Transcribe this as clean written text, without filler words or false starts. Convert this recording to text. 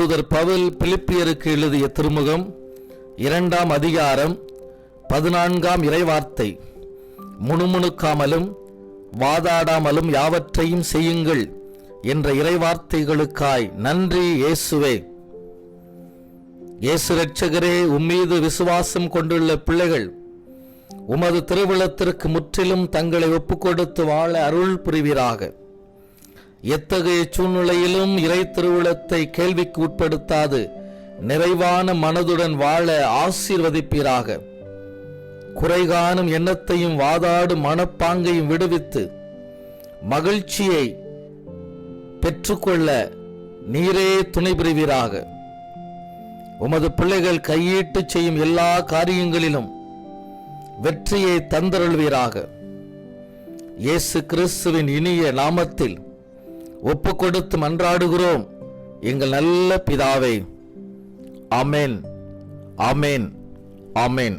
அப்போஸ்தலர் பவுல் பிலிப்பியருக்கு எழுதிய திருமுகம் 2ஆம் அதிகாரம் 14ஆம் இறைவார்த்தை. முணுமுணுக்காமலும் வாதாடாமலும் யாவற்றையும் செய்யுங்கள் என்ற இறைவார்த்தைகளுக்காய் நன்றி இயேசுவே. இயேசு இரட்சகரே, உம்மீது விசுவாசம் கொண்டுள்ள பிள்ளைகள் உமது திருவுளத்திற்கு முற்றிலும் தங்களை ஒப்புக்கொடுத்து வாழ அருள் புரிவீராக. எத்தகைய சூழ்நிலையிலும் இறை திருவுளத்தை கேள்விக்கு உட்படுத்தாது நிறைவான மனதுடன் வாழ ஆசீர்வதிப்பீராக. குறைகாணும் எண்ணத்தையும் வாதாடும் மனப்பாங்கையும் விடுவித்து மகிழ்ச்சியை பெற்றுக்கொள்ள நீரே துணை புரிவீராக. உமது பிள்ளைகள் கையீட்டு செய்யும் எல்லா காரியங்களிலும் வெற்றியை தந்தருள்வீராக. இயேசு கிறிஸ்துவின் இனிய நாமத்தில் ஒப்பு கொடுத்து மன்றாடுகிறோம் எங்கள் நல்ல பிதாவே. ஆமென், ஆமென், ஆமென்.